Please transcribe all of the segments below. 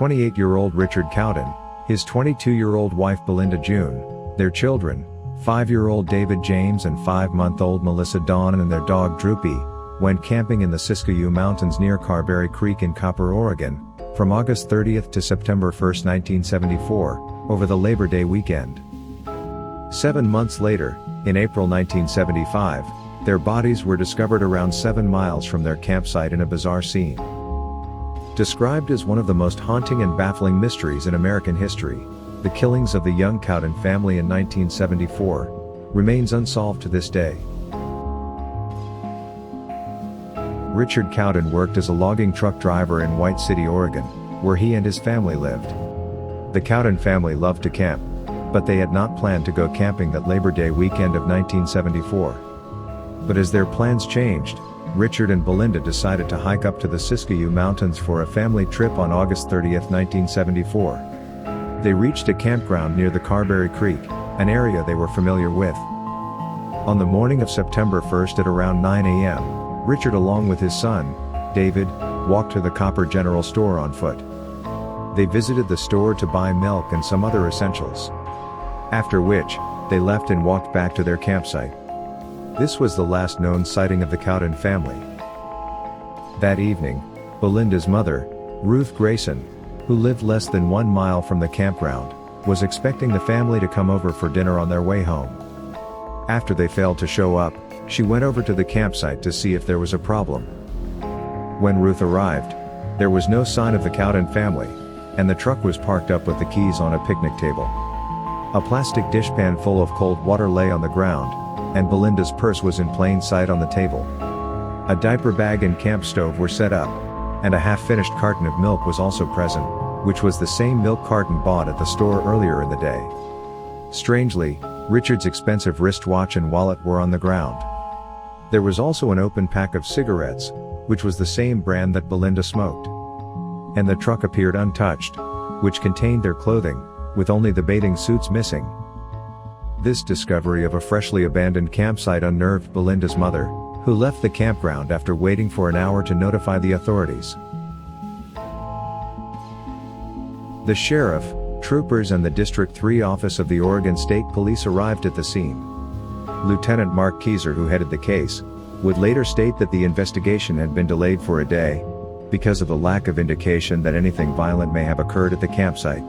28-year-old Richard Cowden, his 22-year-old wife Belinda June, their children, 5-year-old David James and 5-month-old Melissa Dawn and their dog Droopy, went camping in the Siskiyou Mountains near Carberry Creek in Copper, Oregon, from August 30th to September 1, 1974, over the Labor Day weekend. 7 months later, in April 1975, their bodies were discovered around 7 miles from their campsite in a bizarre scene. Described as one of the most haunting and baffling mysteries in American history, the killings of the young Cowden family in 1974 remains unsolved to this day. Richard Cowden worked as a logging truck driver in White City, Oregon, where he and his family lived. The Cowden family loved to camp, but they had not planned to go camping that Labor Day weekend of 1974. But as their plans changed, Richard and Belinda decided to hike up to the Siskiyou Mountains for a family trip on August 30, 1974. They reached a campground near the Carberry Creek, an area they were familiar with. On the morning of September 1st at around 9 a.m., Richard along with his son, David, walked to the Copper General Store on foot. They visited the store to buy milk and some other essentials. After which, they left and walked back to their campsite. This was the last known sighting of the Cowden family. That evening, Belinda's mother, Ruth Grayson, who lived less than 1 mile from the campground, was expecting the family to come over for dinner on their way home. After they failed to show up, she went over to the campsite to see if there was a problem. When Ruth arrived, there was no sign of the Cowden family, and the truck was parked up with the keys on a picnic table. A plastic dishpan full of cold water lay on the ground, and Belinda's purse was in plain sight on the table. A diaper bag and camp stove were set up, and a half-finished carton of milk was also present, which was the same milk carton bought at the store earlier in the day. Strangely, Richard's expensive wristwatch and wallet were on the ground. There was also an open pack of cigarettes, which was the same brand that Belinda smoked. And the truck appeared untouched, which contained their clothing, with only the bathing suits missing. This discovery of a freshly abandoned campsite unnerved Belinda's mother, who left the campground after waiting for an hour to notify the authorities. The sheriff, troopers and the District 3 office of the Oregon State Police arrived at the scene. Lieutenant Mark Keyser, who headed the case, would later state that the investigation had been delayed for a day, because of the lack of indication that anything violent may have occurred at the campsite.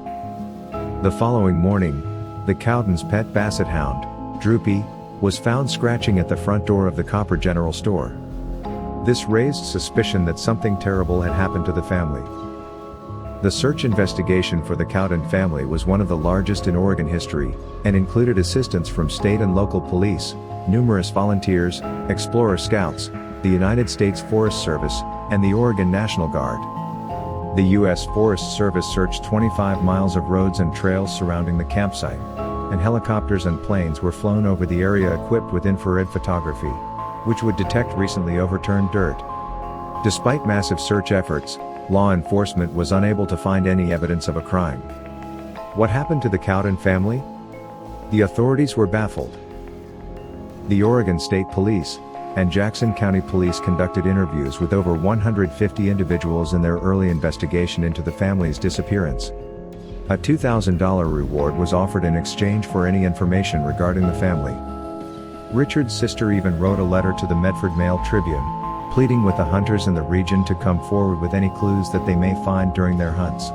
The following morning, the Cowdens' pet basset hound, Droopy, was found scratching at the front door of the Copper General Store. This raised suspicion that something terrible had happened to the family. The search investigation for the Cowden family was one of the largest in Oregon history, and included assistance from state and local police, numerous volunteers, Explorer Scouts, the United States Forest Service, and the Oregon National Guard. The U.S. Forest Service searched 25 miles of roads and trails surrounding the campsite, and helicopters and planes were flown over the area equipped with infrared photography, which would detect recently overturned dirt. Despite massive search efforts, law enforcement was unable to find any evidence of a crime. What happened to the Cowden family? The authorities were baffled. The Oregon State Police and Jackson County Police conducted interviews with over 150 individuals in their early investigation into the family's disappearance. A $2,000 reward was offered in exchange for any information regarding the family. Richard's sister even wrote a letter to the Medford Mail Tribune, pleading with the hunters in the region to come forward with any clues that they may find during their hunts.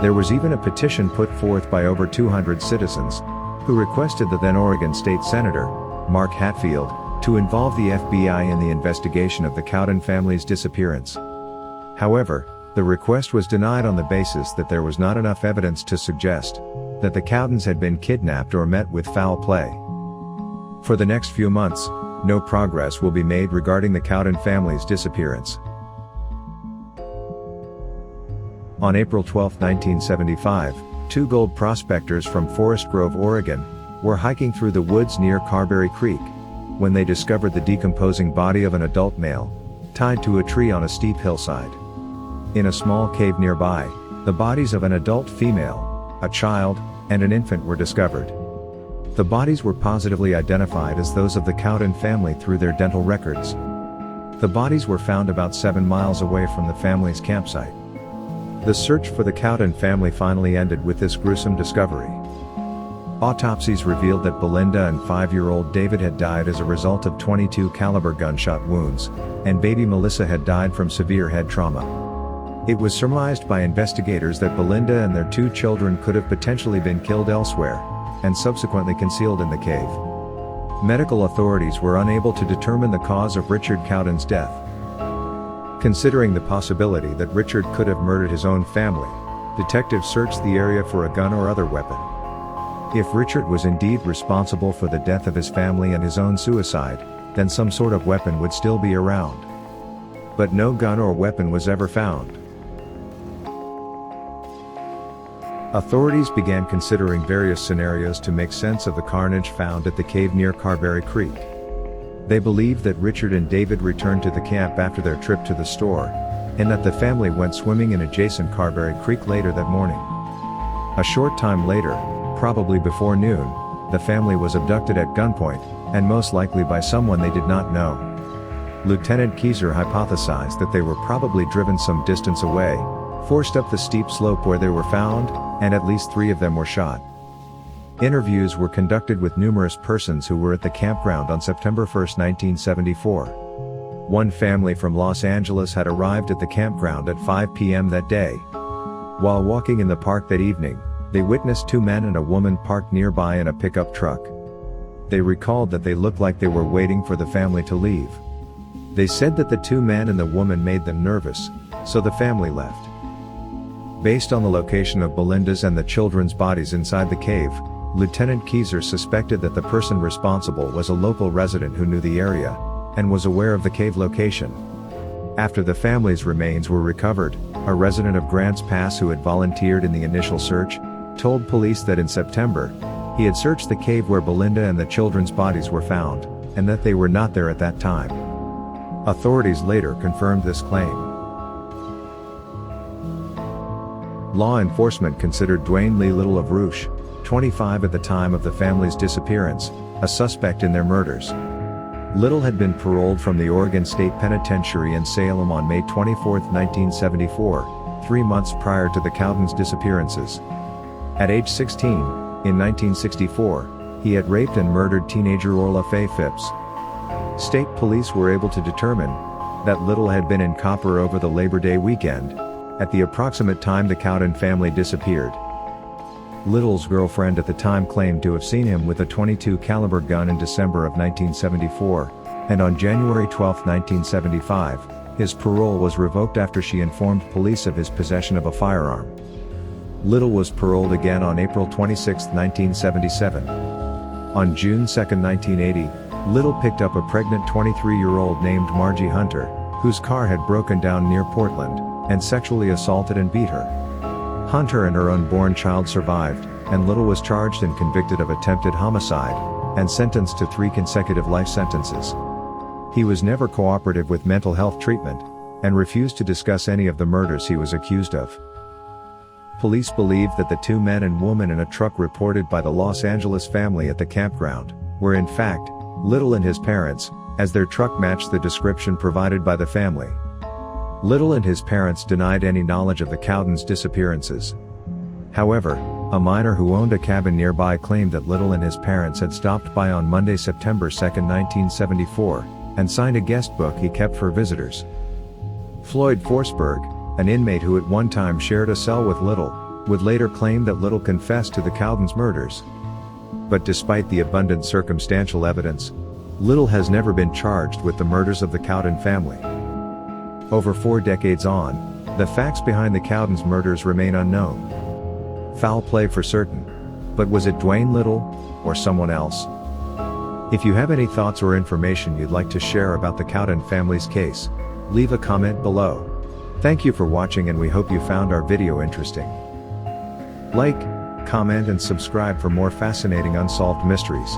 There was even a petition put forth by over 200 citizens, who requested the then Oregon State Senator, Mark Hatfield, to involve the FBI in the investigation of the Cowden family's disappearance. However, the request was denied on the basis that there was not enough evidence to suggest that the Cowdens had been kidnapped or met with foul play. For the next few months, no progress will be made regarding the Cowden family's disappearance. On April 12, 1975, 2 gold prospectors from Forest Grove, Oregon, were hiking through the woods near Carberry Creek, when they discovered the decomposing body of an adult male, tied to a tree on a steep hillside. In a small cave nearby, the bodies of an adult female, a child, and an infant were discovered. The bodies were positively identified as those of the Cowden family through their dental records. The bodies were found about 7 miles away from the family's campsite. The search for the Cowden family finally ended with this gruesome discovery. Autopsies revealed that Belinda and 5-year-old David had died as a result of .22 caliber gunshot wounds, and baby Melissa had died from severe head trauma. It was surmised by investigators that Belinda and their 2 children could have potentially been killed elsewhere, and subsequently concealed in the cave. Medical authorities were unable to determine the cause of Richard Cowden's death. Considering the possibility that Richard could have murdered his own family, detectives searched the area for a gun or other weapon. If Richard was indeed responsible for the death of his family and his own suicide, then some sort of weapon would still be around. But no gun or weapon was ever found. Authorities began considering various scenarios to make sense of the carnage found at the cave near Carberry Creek. They believed that Richard and David returned to the camp after their trip to the store, and that the family went swimming in adjacent Carberry Creek later that morning. A short time later, probably before noon, the family was abducted at gunpoint, and most likely by someone they did not know. Lieutenant Keyser hypothesized that they were probably driven some distance away, forced up the steep slope where they were found, and at least 3 of them were shot. Interviews were conducted with numerous persons who were at the campground on September 1, 1974. One family from Los Angeles had arrived at the campground at 5 p.m. that day. While walking in the park that evening, they witnessed 2 men and a woman parked nearby in a pickup truck. They recalled that they looked like they were waiting for the family to leave. They said that the 2 men and the woman made them nervous, so the family left. Based on the location of Belinda's and the children's bodies inside the cave, Lieutenant Keyser suspected that the person responsible was a local resident who knew the area, and was aware of the cave location. After the family's remains were recovered, a resident of Grants Pass who had volunteered in the initial search, told police that in September, he had searched the cave where Belinda and the children's bodies were found, and that they were not there at that time. Authorities later confirmed this claim. Law enforcement considered Dwayne Lee Little of Rouge, 25 at the time of the family's disappearance, a suspect in their murders. Little had been paroled from the Oregon State Penitentiary in Salem on May 24, 1974, 3 months prior to the Cowdens' disappearances. At age 16, in 1964, he had raped and murdered teenager Orla Faye Phipps. State police were able to determine that Little had been in Copper over the Labor Day weekend, at the approximate time the Cowden family disappeared. Little's girlfriend at the time claimed to have seen him with a .22 caliber gun in December of 1974, and on January 12, 1975, his parole was revoked after she informed police of his possession of a firearm. Little was paroled again on April 26, 1977. On June 2, 1980, Little picked up a pregnant 23-year-old named Margie Hunter, whose car had broken down near Portland, and sexually assaulted and beat her. Hunter and her unborn child survived, and Little was charged and convicted of attempted homicide, and sentenced to 3 consecutive life sentences. He was never cooperative with mental health treatment, and refused to discuss any of the murders he was accused of. Police believed that the 2 men and woman in a truck reported by the Los Angeles family at the campground were in fact Little and his parents, as their truck matched the description provided by the family. Little and his parents denied any knowledge of the Cowdens' disappearances. However, a miner who owned a cabin nearby claimed that Little and his parents had stopped by on Monday, September 2, 1974, and signed a guest book he kept for visitors. Floyd Forsberg, an inmate who at one time shared a cell with Little, would later claim that Little confessed to the Cowdens' murders. But despite the abundant circumstantial evidence, Little has never been charged with the murders of the Cowden family. Over 4 decades on, the facts behind the Cowdens' murders remain unknown. Foul play for certain. But was it Dwayne Little, or someone else? If you have any thoughts or information you'd like to share about the Cowden family's case, leave a comment below. Thank you for watching, and we hope you found our video interesting. Like, comment and subscribe for more fascinating unsolved mysteries.